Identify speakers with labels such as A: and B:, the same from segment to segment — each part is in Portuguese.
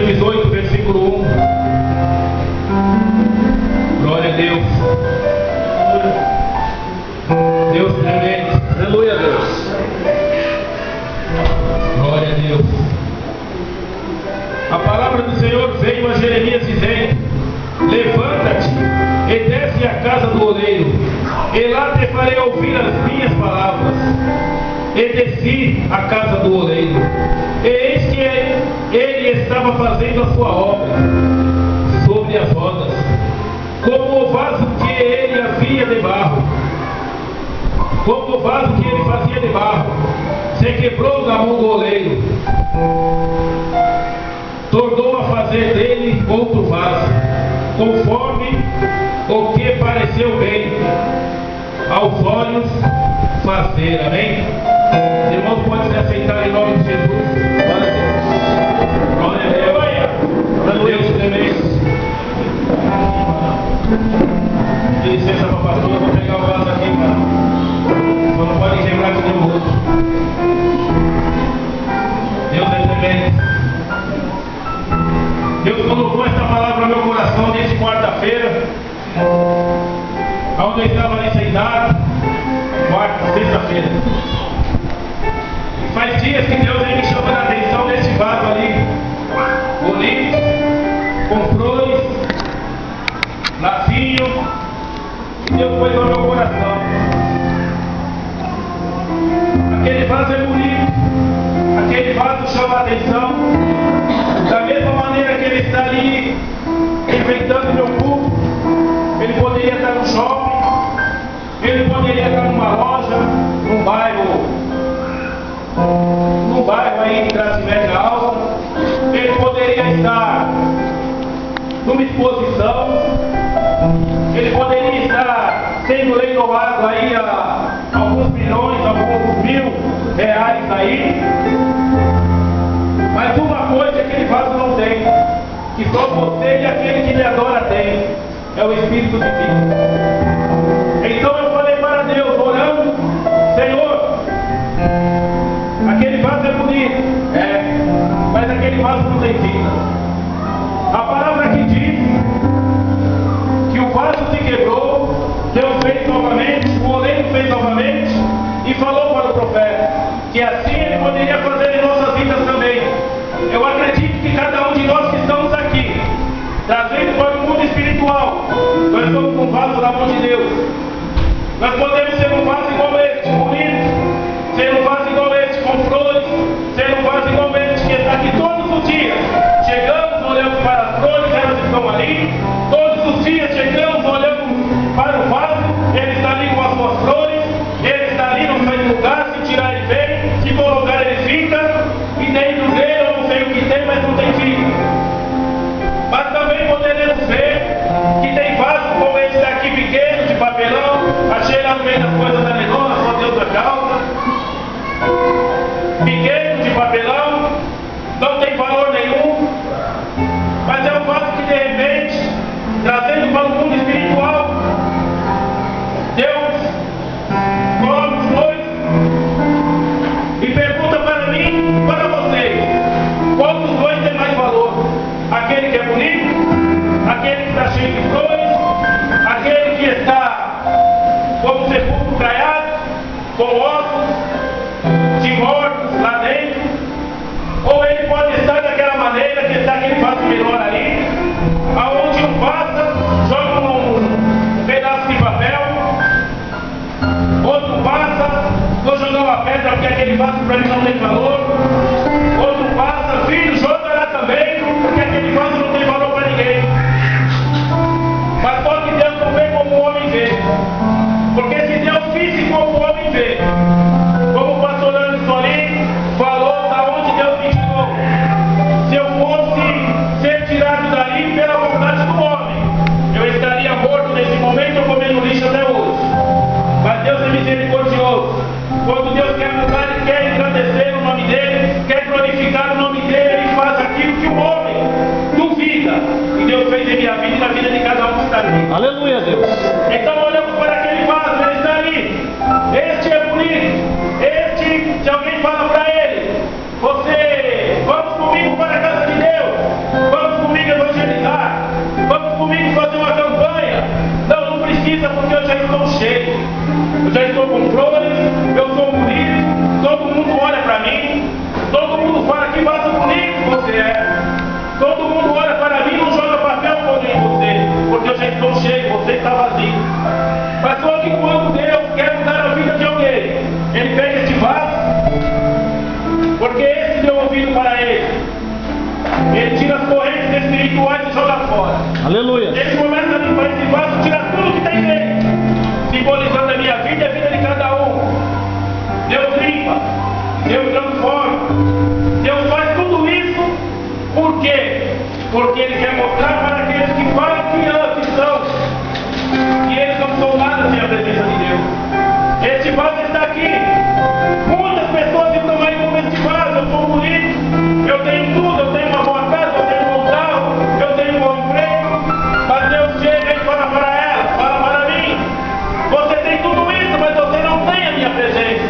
A: capítulo 18, versículo 1. Glória a Deus. Deus tremendo.
B: Aleluia a Deus.
A: Glória a Deus. A palavra do Senhor veio a Jeremias dizendo: levanta-te e desce à casa do oleiro, e lá te farei ouvir as minhas palavras. E desci à casa do oleiro, e eis que ele estava fazendo a sua obra sobre as rodas, como o vaso que ele havia de barro. Como o vaso que ele fazia de barro se quebrou na mão do oleiro, tornou a fazer dele outro vaso, conforme o que pareceu bem aos olhos fazer. Amém? Os irmãos podem se aceitar em nome de Jesus. Glória a Deus. Deus tremendo. De licença para o pastor, eu vou pegar o vaso aqui, cara. Só não pode quebrar que nem o outro. Deus é tremendo. Deus colocou esta palavra no meu coração desde quarta-feira, onde eu estava ali sentado. Sexta-feira. Faz dias que Deus vem me chamando a atenção nesse vaso ali, bonito, com flores, lacinho, e Deus pôs no meu coração. Aquele vaso é bonito, aquele vaso chama a atenção, da mesma maneira que ele está ali enfeitando meu culto. Ele poderia estar no shopping, ele poderia estar numa loja, num bairro aí de classe média alta, ele poderia estar numa exposição, ele poderia estar sendo leiloado aí a alguns milhões, alguns R$1.000 aí. Mas uma coisa aquele vaso não tem, que só você e aquele que lhe adora tem, é o Espírito Divino. Então eu falei para Deus, orando: Senhor, aquele vaso é bonito, mas aquele vaso não tem vida. A palavra aqui diz que o vaso se quebrou, Deus fez novamente, o oleiro fez novamente, e falou para o profeta que assim ele poderia fazer em nossas vidas também. Eu acredito que cada um de nós que estamos aqui, trazendo para o mundo espiritual, nós somos um vaso da mão de Deus. Nós podemos ser um vaso igual este, bonito, ser um vaso igual este, com flores, ser um vaso igual este, que está aqui todos os dias. Chegamos, olhamos para as flores, elas estão ali. Todos os dias chegamos, olhamos para o vaso, ele está ali com as suas flores, ele está ali, não sai do lugar, se tirar ele vem, se colocar ele fica, e dentro dele eu não sei o que tem, mas não tem vida. Mas também poderemos ver que tem vasos como esse daqui pequeno, de papelão, achei lá no meio das coisas da menor, só Deus da causa. Pequeno, de papelão, não tem valor nenhum, mas é um vaso que de repente, trazendo para o mundo espiritual, Deus coloca os dois e pergunta para mim e para vocês: qual dos dois tem mais valor? Aquele que é bonito? Aquele que está cheio de flores? Aquele que está como sepulcro caiado, com ossos de mortos lá dentro? Ou ele pode estar daquela maneira que está aquele vaso menor ali, aonde um passa, joga um pedaço de papel, outro passa, vou jogar uma pedra porque aquele vaso para mim não tem valor, outro passa, filho, joga lá também, porque aquele vaso não tem valor para ninguém. Mas só que Deus não vê como o homem vê, porque se Deus visse como o homem vê, como o pastor Anderson ali falou da onde Deus me tirou, se eu fosse ser tirado dali pela vontade do homem, eu estaria morto nesse momento ou comendo lixo até hoje. Mas Deus é misericordioso. Quando Deus quer mudar, Ele quer engrandecer o nome dEle, quer glorificar o nome dEle, Ele faz aquilo que o homem duvida. E Deus fez em minha vida e na vida de cada um que está aqui.
B: Aleluia, Deus.
A: Então olhamos para aquele vaso, ele está ali. Este é bonito. Este, se alguém fala para ele: você, vamos comigo para a casa de Deus, Ele tira as correntes espirituais e joga fora.
B: Aleluia.
A: Nesse momento da limpeza de vaso, tira tudo que tem nele, simbolizando a minha vida e a vida de cada um. Deus limpa, Deus transforma, Deus faz tudo isso. Por quê? Porque Ele quer mostrar para aqueles que falam que são, que eles não são nada sem a presença de Deus. Este vaso está aqui. Muitas pessoas estão aí como este vaso. Eu sou bonito, eu tenho tudo, eu tenho uma boa casa, eu tenho um bom carro, eu tenho um bom emprego. Mas Deus chega e fala para ela, fala para mim: você tem tudo isso, mas você não tem a minha presença.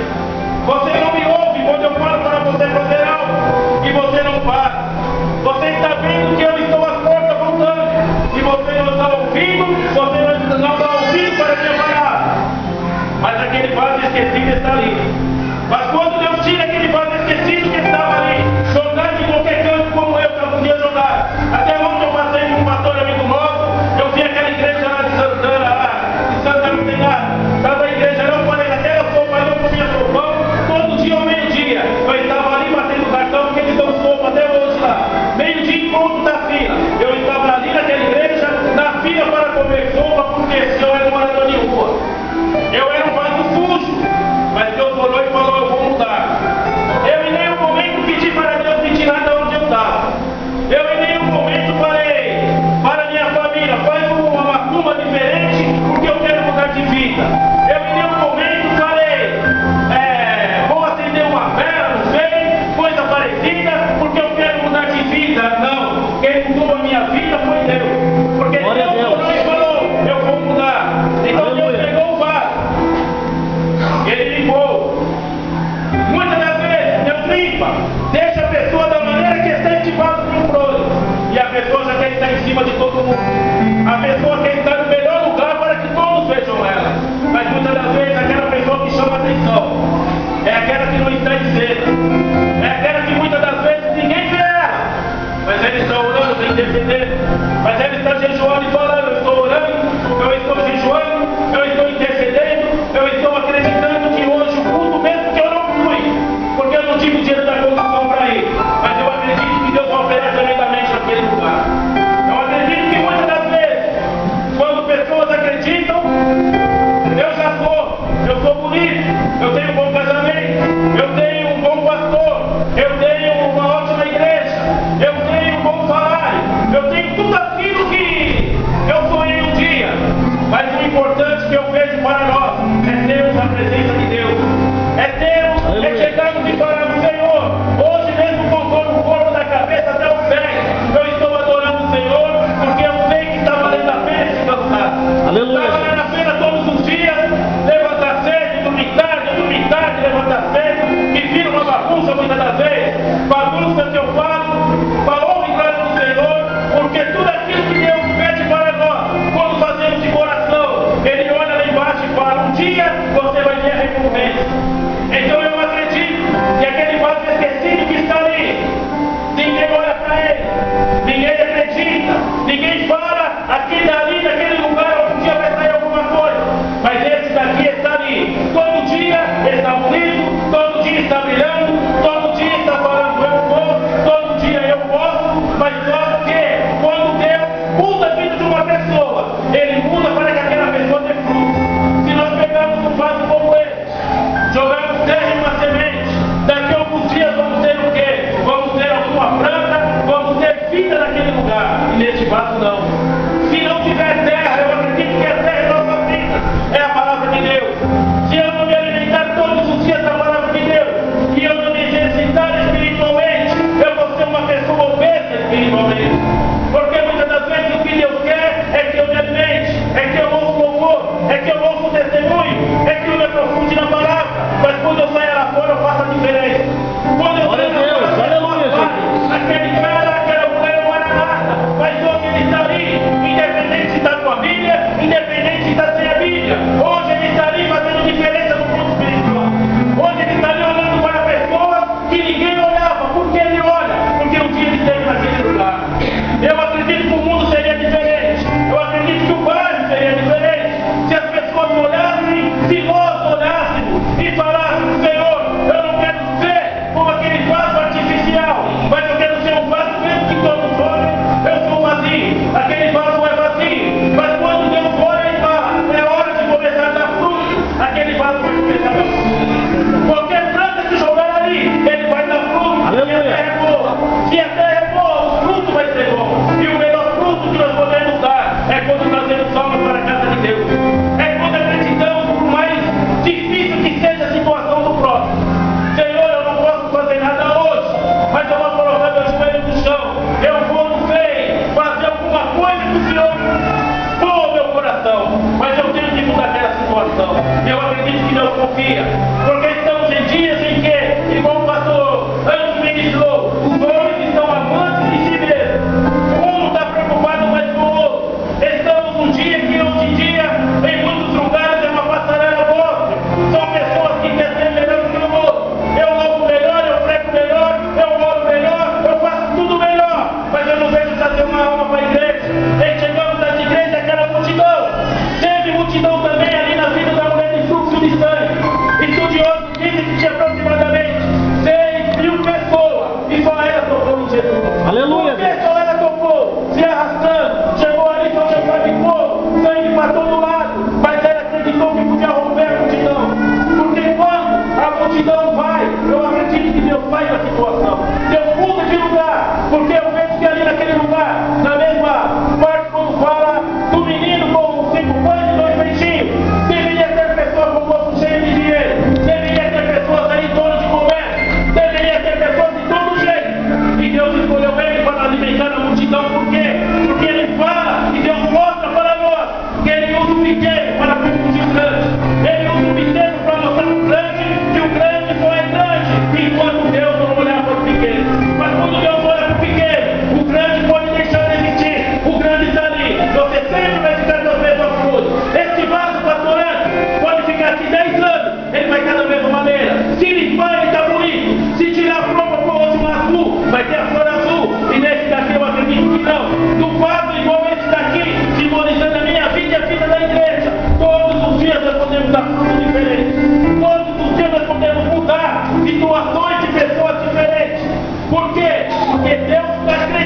A: Você não me ouve quando eu falo para você fazer algo e você não faz. Você está vendo que eu estou às portas voltando.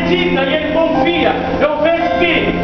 A: acredita e ele confia. Eu vejo que